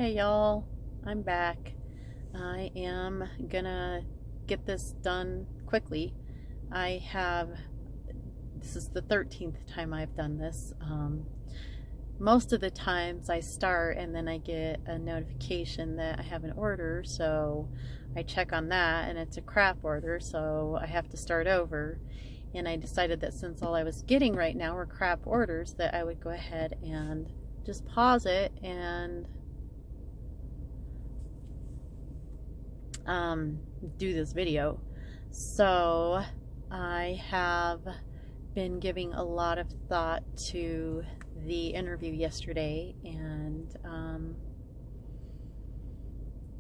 Hey y'all, I'm back. I am gonna get this done quickly. This is the 13th time I've done this. Most of the times I start and then I get a notification that I have an order, so I check on that and it's a crap order, so I have to start over. And I decided that since all I was getting right now were crap orders, that I would go ahead and just pause it and do this video. So I have been giving a lot of thought to the interview yesterday and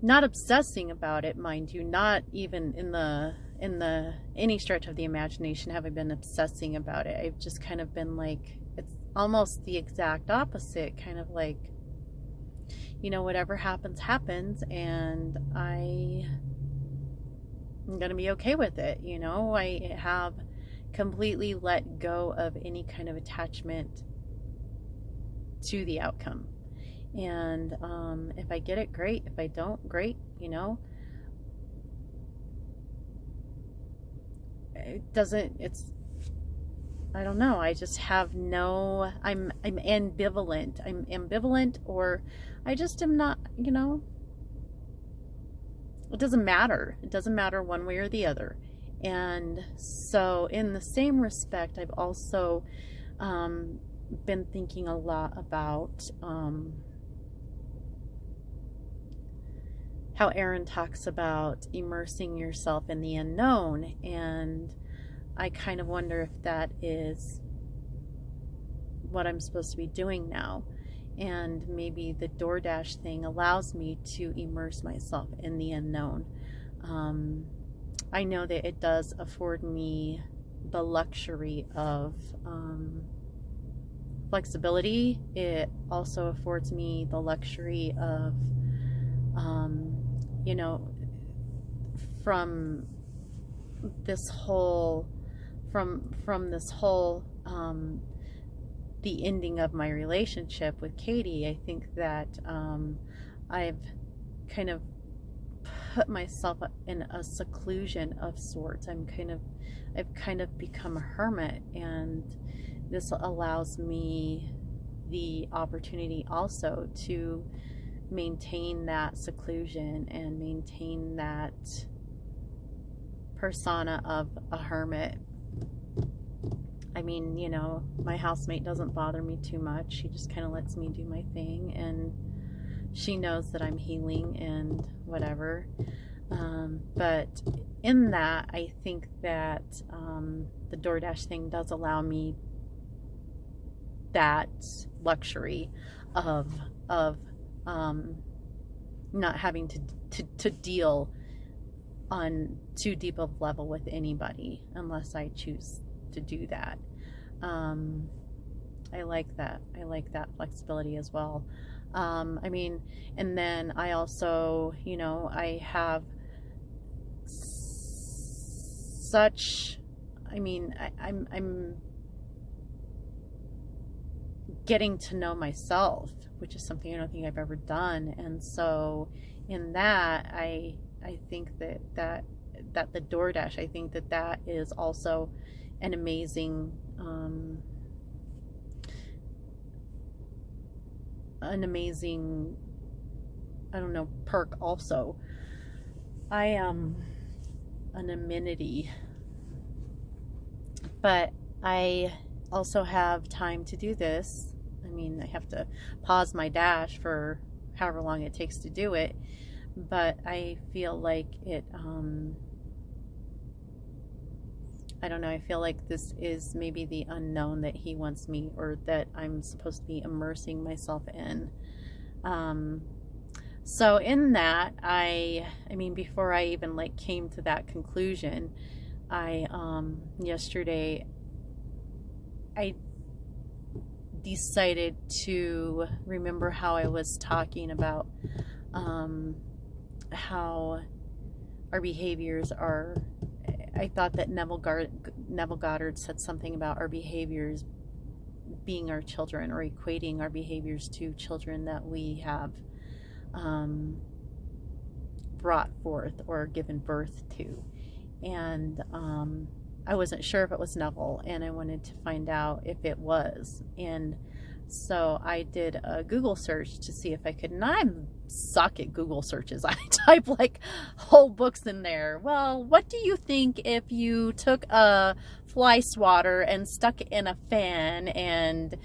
not obsessing about it, mind you, not even in any stretch of the imagination have I been obsessing about it. I've just kind of been like, it's almost the exact opposite, kind of like, whatever happens, happens, and I'm gonna be okay with it. I have completely let go of any kind of attachment to the outcome. And if I get it, great. If I don't, great. I don't know. I just have I'm ambivalent. I'm ambivalent, or I just am not, it doesn't matter. It doesn't matter one way or the other. And so in the same respect, I've also been thinking a lot about how Aaron talks about immersing yourself in the unknown, and I kind of wonder if that is what I'm supposed to be doing now. And maybe the DoorDash thing allows me to immerse myself in the unknown. I know that it does afford me the luxury of flexibility. It also affords me the luxury of, from this whole the ending of my relationship with Katie, I think that I've kind of put myself in a seclusion of sorts. I've kind of become a hermit, and this allows me the opportunity also to maintain that seclusion and maintain that persona of a hermit. I mean, my housemate doesn't bother me too much. She just kind of lets me do my thing, and she knows that I'm healing and whatever. But in that, I think that the DoorDash thing does allow me that luxury of not having to deal on too deep of level with anybody unless I choose to do that. I like that. I like that flexibility as well. And then I also, I have I'm getting to know myself, which is something I don't think I've ever done. And so in that, I think that the DoorDash, I think that is also an amazing I don't know, perk also. I am an amenity, but I also have time to do this. I have to pause my dash for however long it takes to do it, but I feel like it I don't know, I feel like this is maybe the unknown that he wants me, or that I'm supposed to be immersing myself in. So in that, before I even came to that conclusion, yesterday, I decided to remember how I was talking about how our behaviors are. I thought that Neville Goddard said something about our behaviors being our children, or equating our behaviors to children that we have brought forth or given birth to. And I wasn't sure if it was Neville, and I wanted to find out if it was. And so I did a Google search to see if I could, and I suck at Google searches. I type like whole books in there. Well, what do you think if you took a fly swatter and stuck it in a fan, and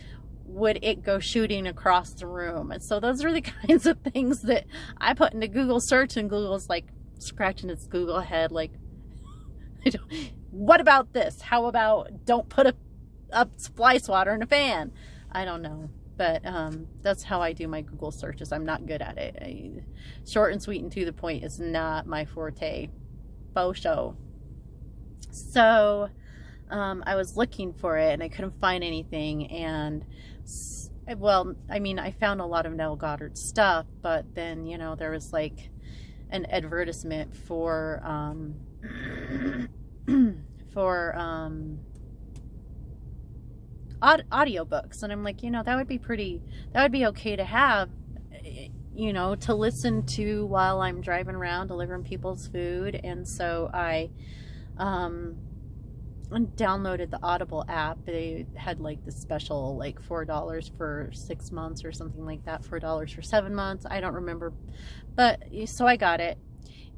would it go shooting across the room? And so those are the kinds of things that I put into Google search, and Google's like scratching its Google head like, what about this? How about don't put a fly swatter in a fan? I don't know. But that's how I do my Google searches. I'm not good at it. Short and sweet and to the point is not my forte. Faux show. So I was looking for it and I couldn't find anything. And well, I mean, I found a lot of Neville Goddard stuff, but then, you know, there was like an advertisement for audiobooks, and I'm like, you know, that would be okay to have, you know, to listen to while I'm driving around delivering people's food. And so I downloaded the Audible app. They had like this special, like $4 for 6 months or something like that, $4 for 7 months, I don't remember, but so I got it.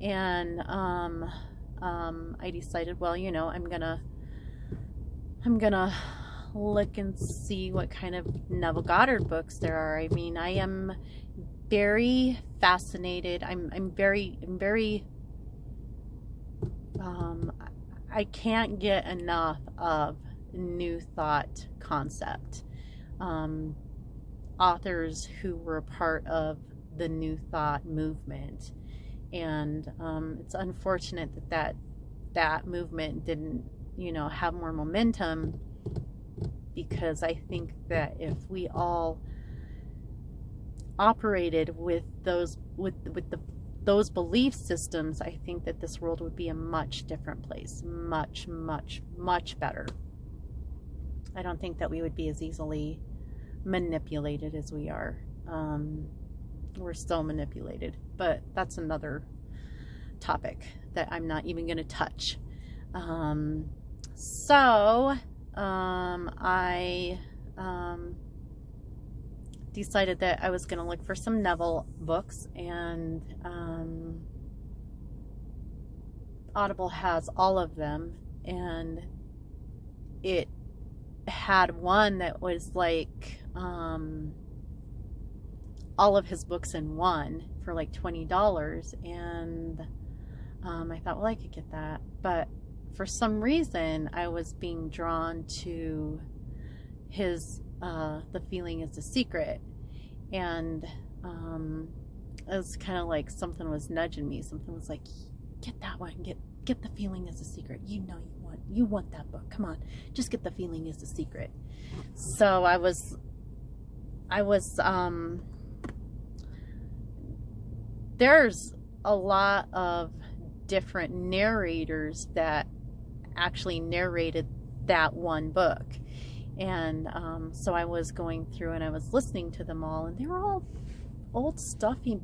And I decided, well, you know, I'm gonna look and see what kind of Neville Goddard books there are. I mean, I am very fascinated. I'm very I can't get enough of New Thought concept. Authors who were a part of the New Thought movement. And it's unfortunate that movement didn't, you know, have more momentum, because I think that if we all operated with those belief systems, I think that this world would be a much different place, much better. I don't think that we would be as easily manipulated as we are. We're still manipulated, but that's another topic that I'm not even going to touch. I decided that I was going to look for some Neville books, and Audible has all of them, and it had one that was like all of his books in one for like $20, and I thought, well, I could get that, but for some reason I was being drawn to his The Feeling is the Secret, and it was kind of like something was nudging me. Something was like, get that one, get The Feeling is the Secret. You know you want that book. Come on, just get The Feeling is the Secret. So I was there's a lot of different narrators that actually narrated that one book. And so I was going through and I was listening to them all, and they were all old stuffy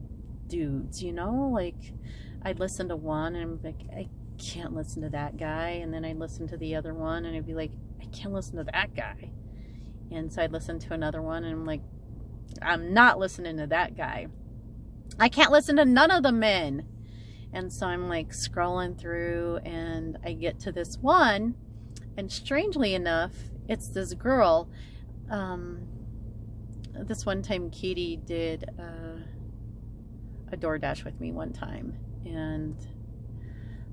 dudes, you know, like I'd listen to one and I'm like, I can't listen to that guy. And then I'd listen to the other one and I'd be like, I can't listen to that guy. And so I'd listen to another one and I'm like, I'm not listening to that guy. I can't listen to none of the men. And so I'm like scrolling through and I get to this one, and strangely enough, it's this girl. This one time Katie did a DoorDash with me one time, and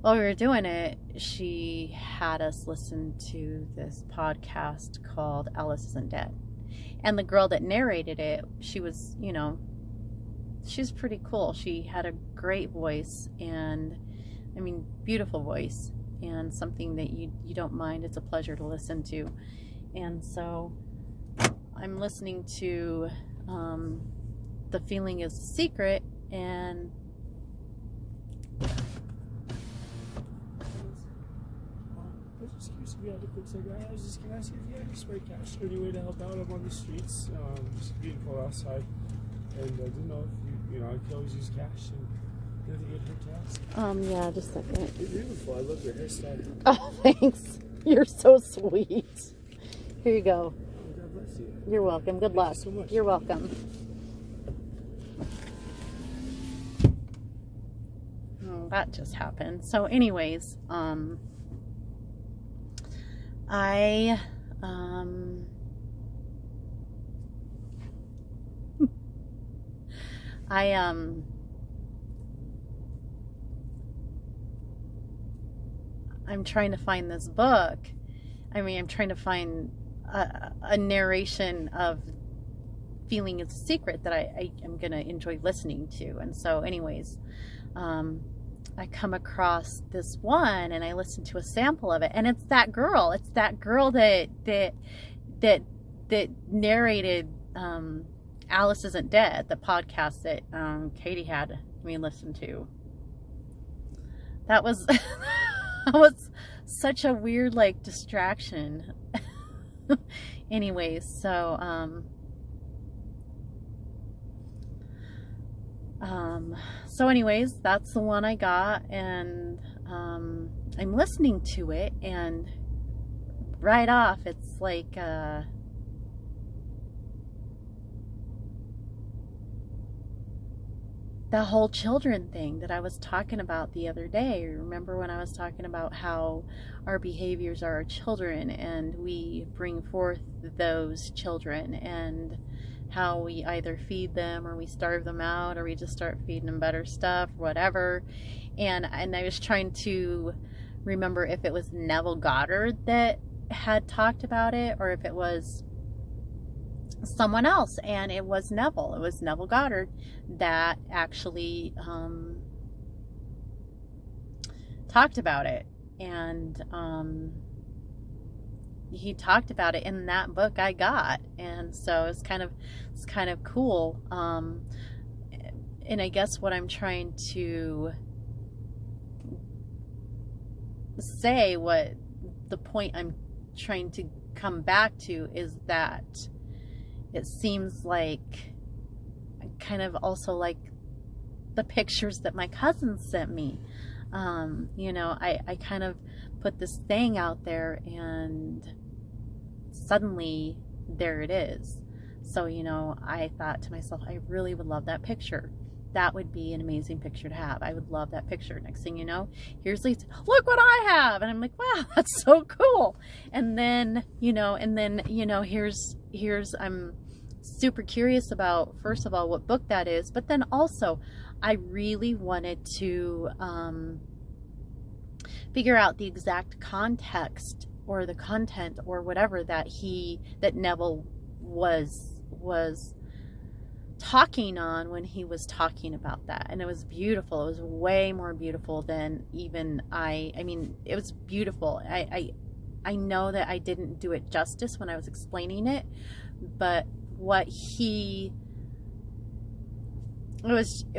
while we were doing it, she had us listen to this podcast called Alice Isn't Dead. And the girl that narrated it, she was, you know, she's pretty cool. She had a great voice, and I mean, beautiful voice, and something that you don't mind. It's a pleasure to listen to. And so I'm listening to The Feeling is the Secret, and I was just gonna ask you if you had any spare cash or any way to help out. I'm on the streets, just being cold outside, and I didn't know if you you know, I could always use cash and get her tax. Yeah, just a second. You're beautiful. I love your hairstyle. Oh, thanks. You're so sweet. Here you go. Oh, God bless you. You're welcome. Good luck. Thank you so much. You're welcome. Oh, that just happened. So anyways, I I'm trying to find this book. I mean, I'm trying to find a narration of Feeling is a Secret that I am going to enjoy listening to. And so anyways, I come across this one and I listened to a sample of it, and it's that girl. It's that girl that narrated Alice Isn't Dead, the podcast that Katie had me listen to. That was that was such a weird like distraction. Anyways, so anyways, that's the one I got, and I'm listening to it, and right off it's like the whole children thing that I was talking about the other day. Remember when I was talking about how our behaviors are our children, and we bring forth those children, and how we either feed them or we starve them out, or we just start feeding them better stuff, whatever. And I was trying to remember if it was Neville Goddard that had talked about it, or if it was someone else. And it was Neville. It was Neville Goddard that actually talked about it. And he talked about it in that book I got, and so it's kind of cool. And I guess what I'm trying to say, what the point I'm trying to come back to, is that it seems like kind of also like the pictures that my cousin sent me. You know, I kind of put this thing out there, and suddenly there it is. So, you know, I thought to myself, I really would love that picture. That would be an amazing picture to have. I would love that picture. Next thing you know, here's Lisa, look what I have. And I'm like, wow, that's so cool. And then, you know, here's I'm super curious about, first of all, what book that is, but then also I really wanted to figure out the exact context or the content or whatever that Neville was talking on when he was talking about that. And it was beautiful. It was way more beautiful than even I mean, it was beautiful. I know that I didn't do it justice when I was explaining it, but it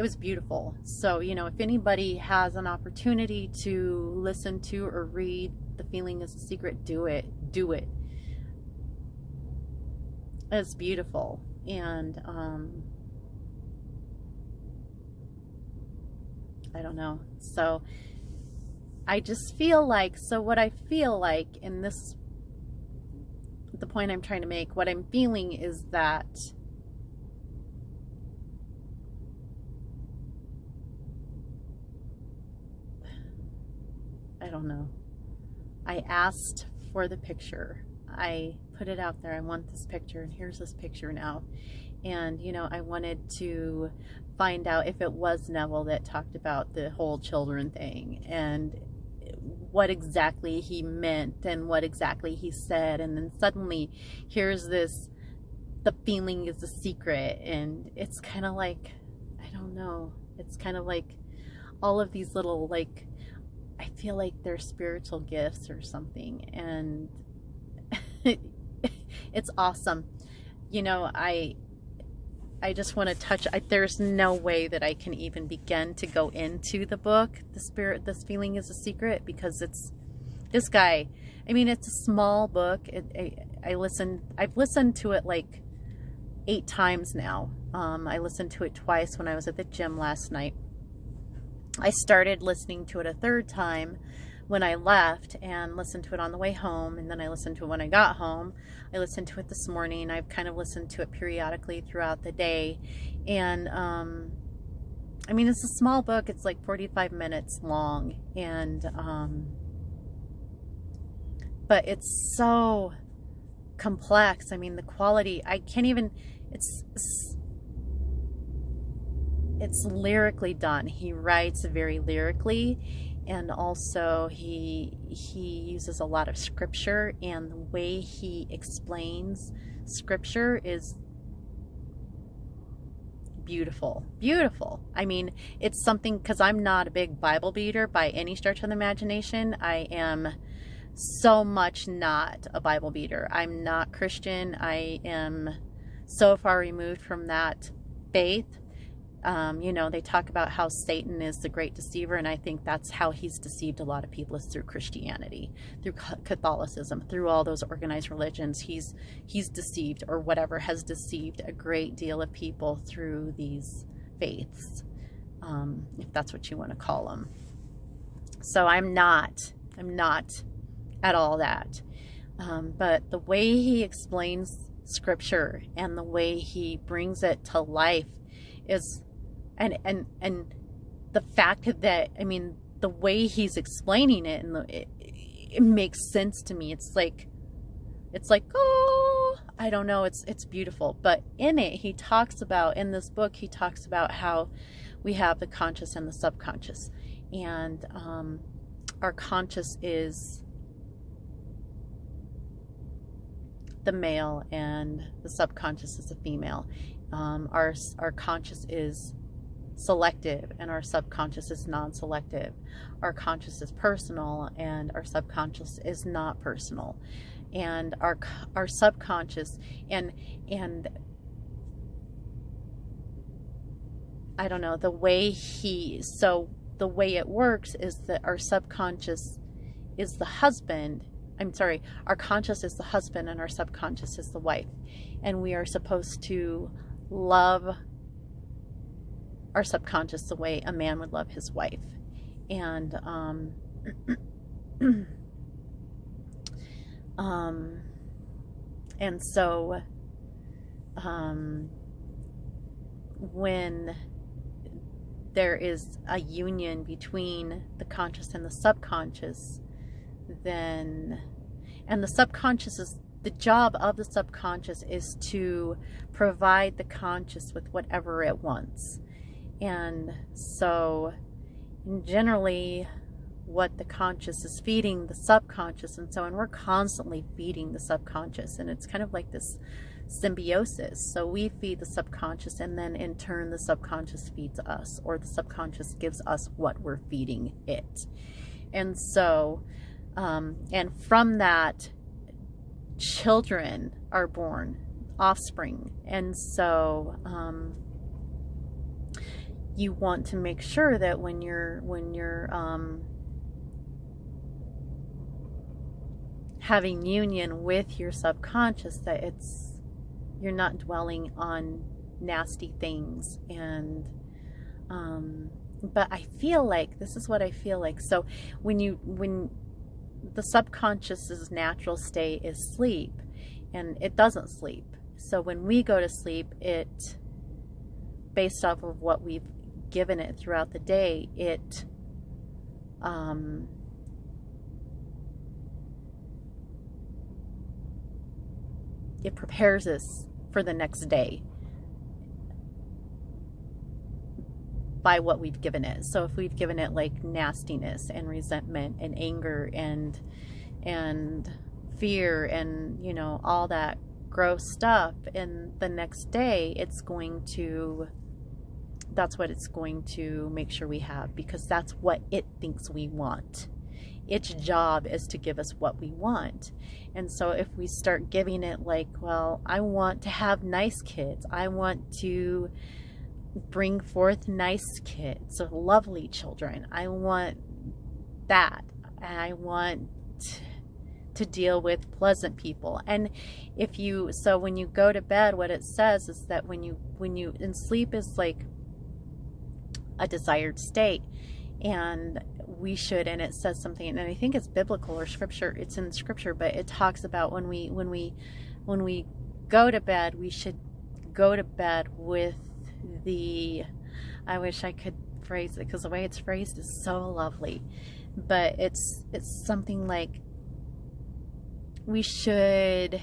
was beautiful. So, you know, if anybody has an opportunity to listen to or read The Feeling is a Secret, do it. It's beautiful. And I don't know. So I just feel like, what I feel like in this, the point I'm trying to make, what I'm feeling is that I don't know. I asked for the picture. I put it out there. I want this picture, and here's this picture now. And, you know, I wanted to find out if it was Neville that talked about the whole children thing, and what exactly he meant, and what exactly he said. And then suddenly, here's this, The Feeling is a Secret. And it's kind of like, I don't know. It's kind of like all of these little, like, I feel like they're spiritual gifts or something. And it's awesome. You know, I just want to touch, there's no way that I can even begin to go into the book, This Feeling is a Secret, because it's this guy. I mean, it's a small book. I've listened to it like 8 times now. I listened to it twice when I was at the gym last night. I started listening to it a third time when I left, and listened to it on the way home, and then I listened to it when I got home. I listened to it this morning. I've kind of listened to it periodically throughout the day. And I mean, it's a small book. It's like 45 minutes long, and but it's so complex. I mean, the quality, I can't even, it's lyrically done. He writes very lyrically, and also he uses a lot of scripture, and the way he explains scripture is beautiful. I mean, it's something, because I'm not a big Bible beater by any stretch of the imagination. I am so much not a Bible beater. I'm not Christian. I am so far removed from that faith. You know, they talk about how Satan is the great deceiver, and I think that's how he's deceived a lot of people, is through Christianity, through Catholicism, through all those organized religions. He's deceived, or whatever, has deceived a great deal of people through these faiths, if that's what you want to call them. So I'm not at all that. But the way he explains scripture and the way he brings it to life is, and the fact that, I mean, the way he's explaining it, and it makes sense to me. It's like, oh, I don't know, it's beautiful. But in it, in this book, he talks about how we have the conscious and the subconscious, and our conscious is the male, and the subconscious is the female. Our conscious is selective, and our subconscious is non-selective. Our conscious is personal, and our subconscious is not personal. And our subconscious, and I don't know, the way it works is that our subconscious is the husband. Our conscious is the husband, and our subconscious is the wife. And we are supposed to love our subconscious the way a man would love his wife. And and so when there is a union between the conscious and the subconscious, then, and the subconscious is, the job of the subconscious is to provide the conscious with whatever it wants. And so generally what the conscious is feeding the subconscious, and we're constantly feeding the subconscious, and it's kind of like this symbiosis. So we feed the subconscious, and then in turn the subconscious feeds us, or the subconscious gives us what we're feeding it. And so and from that, children are born, offspring. And so you want to make sure that when you're having union with your subconscious, that you're not dwelling on nasty things. And but I feel like, this is what I feel like. So when the subconscious's natural state is sleep, and it doesn't sleep. So when we go to sleep, it, based off of what we've given it throughout the day, it prepares us for the next day by what we've given it. So if we've given it like nastiness and resentment and anger and fear and, you know, all that gross stuff, and the next day that's what it's going to make sure we have, because that's what it thinks we want. Its job is to give us what we want. And so if we start giving it like, well, I want to have nice kids, I want to bring forth nice kids, so lovely children, I want that, and I want to deal with pleasant people. And so when you go to bed, what it says is that when you and sleep is like a desired state, and we should, and it says something, and I think it's biblical or scripture, it's in scripture, but it talks about when we go to bed, we should go to bed with I wish I could phrase it, because the way it's phrased is so lovely, but it's something like we should,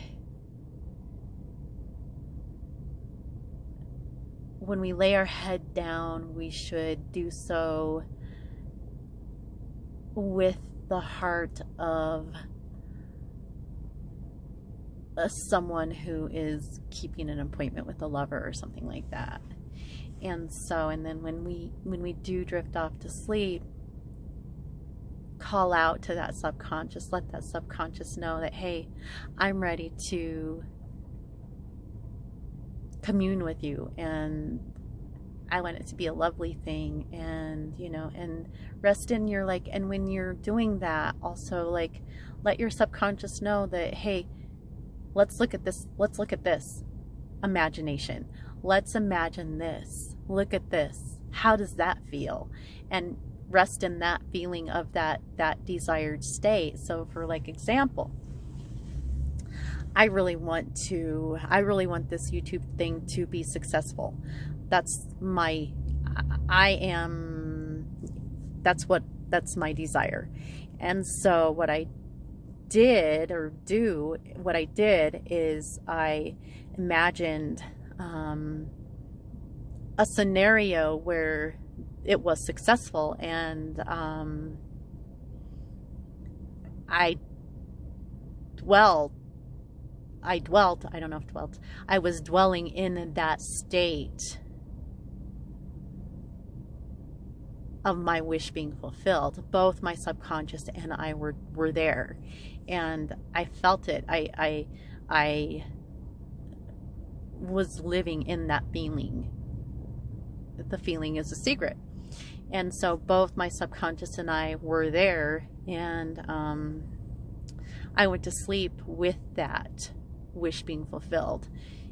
when we lay our head down, we should do so with the heart of someone who is keeping an appointment with a lover or something like that. And then when we do drift off to sleep, call out to that subconscious, let that subconscious know that, hey, I'm ready to commune with you, and I want it to be a lovely thing, and and rest in your and when you're doing that, also let your subconscious know that, hey, let's look at this imagination, let's imagine this, look at this, how does that feel, and rest in that feeling of that desired state. So for example, I really want this YouTube thing to be successful. That's my desire. And so what I did is I imagined a scenario where it was successful, and I was dwelling in that state of my wish being fulfilled. Both my subconscious and I were there, and I felt it. I was living in that feeling. The feeling is a secret. And so both my subconscious and I were there, and I went to sleep with that wish being fulfilled.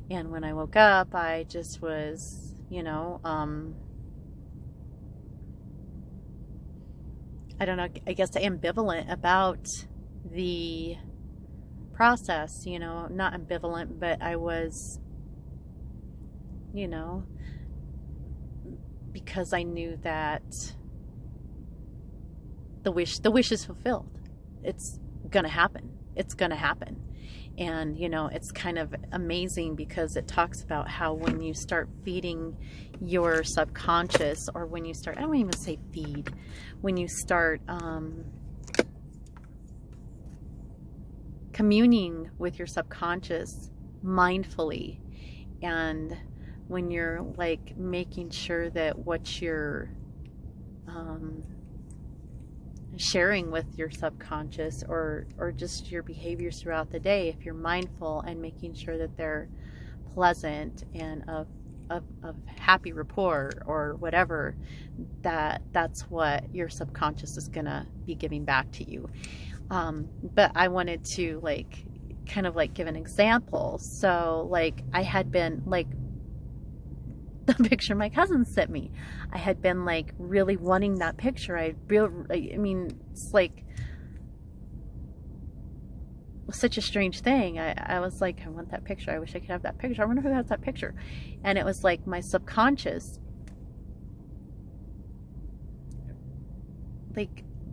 And when I woke up, I just was, I don't know, I guess ambivalent about the process, not ambivalent, but I was, because I knew that the wish is fulfilled. It's gonna happen. And it's kind of amazing, because it talks about how when you start feeding your subconscious, or when you start, I don't even say feed, when you start communing with your subconscious mindfully, and when you're making sure that what you're sharing with your subconscious, or just your behaviors throughout the day, if you're mindful and making sure that they're pleasant and of happy rapport or whatever, that's what your subconscious is gonna be giving back to you. But I wanted to give an example. So I had been the picture my cousin sent me, I had been really wanting that picture. I mean, it's such a strange thing. I was I want that picture. I wish I could have that picture. I wonder who has that picture. And it was my subconscious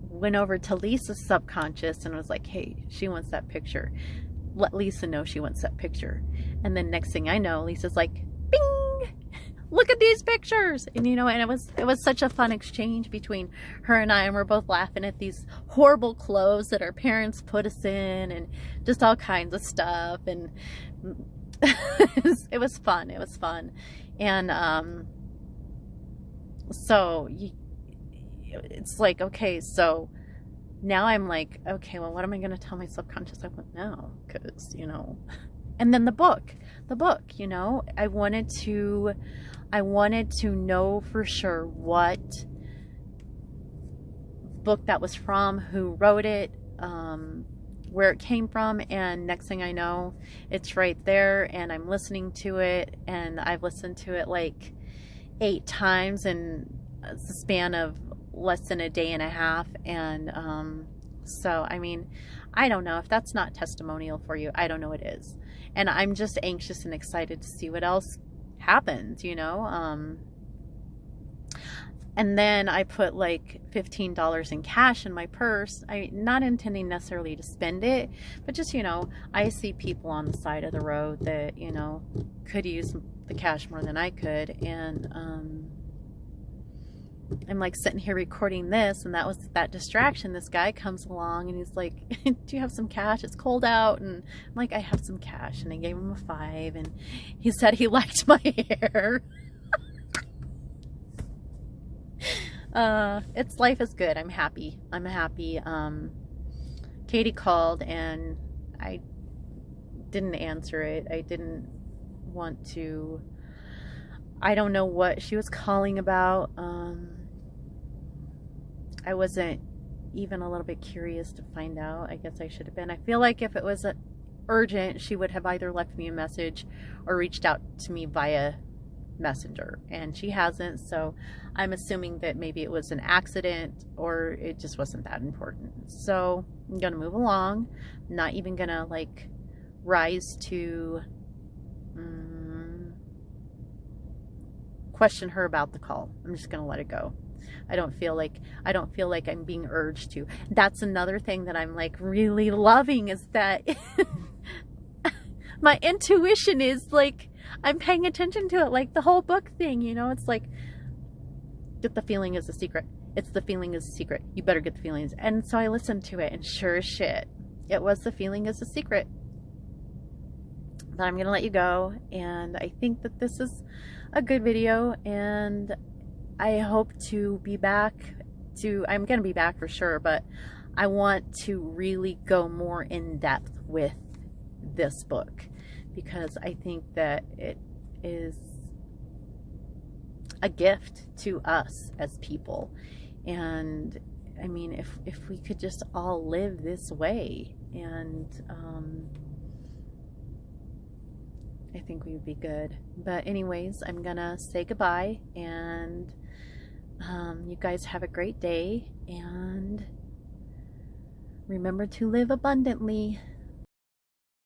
went over to Lisa's subconscious and was hey, she wants that picture. Let Lisa know she wants that picture. And then next thing I know, Lisa's bing, look at these pictures. And and it was such a fun exchange between her and I, and we're both laughing at these horrible clothes that our parents put us in, and just all kinds of stuff. And it was fun. And so it's okay, so now I'm okay, well, what am I going to tell my subconscious I want now? Because and then the book, I wanted to know for sure what book that was from, who wrote it, where it came from, and next thing I know, it's right there, and I'm listening to it, and I've listened to it like 8 times in the span of less than a day and a half. And so I mean, I don't know if that's not testimonial for you. I don't know what is. And I'm just anxious and excited to see what else happens, you know. And then I put like $15 in cash in my purse. Not intending necessarily to spend it, but just, you know, I see people on the side of the road that, you know, could use the cash more than I could. And I'm like sitting here recording this, and that was that distraction. This guy comes along and he's like, do you have some cash? It's cold out. And I'm like, I have some cash. And I gave him a 5, and he said he liked my hair. It's life is good. I'm happy. Katie called and I didn't answer it. I didn't want to. I don't know what she was calling about. I wasn't even a little bit curious to find out. I guess I should have been. I feel like if it was urgent, she would have either left me a message or reached out to me via Messenger, and she hasn't. So I'm assuming that maybe it was an accident or it just wasn't that important. So I'm gonna move along. I'm not even gonna like rise to question her about the call. I'm just gonna let it go. I don't feel like I'm being urged to. That's another thing that I'm like really loving, is that my intuition is like, I'm paying attention to it, like the whole book thing, you know. It's like, get the feeling is a secret. It's the feeling is a secret. You better get the feelings. And so I listened to it, and sure as shit, it was the feeling is a secret. But I'm going to let you go. And I think that this is a good video, and I hope to be back I'm going to be back for sure, but I want to really go more in depth with this book, because I think that it is a gift to us as people. And I mean, if we could just all live this way, and I think we would be good. But anyways, I'm gonna say goodbye, and you guys have a great day, and remember to live abundantly.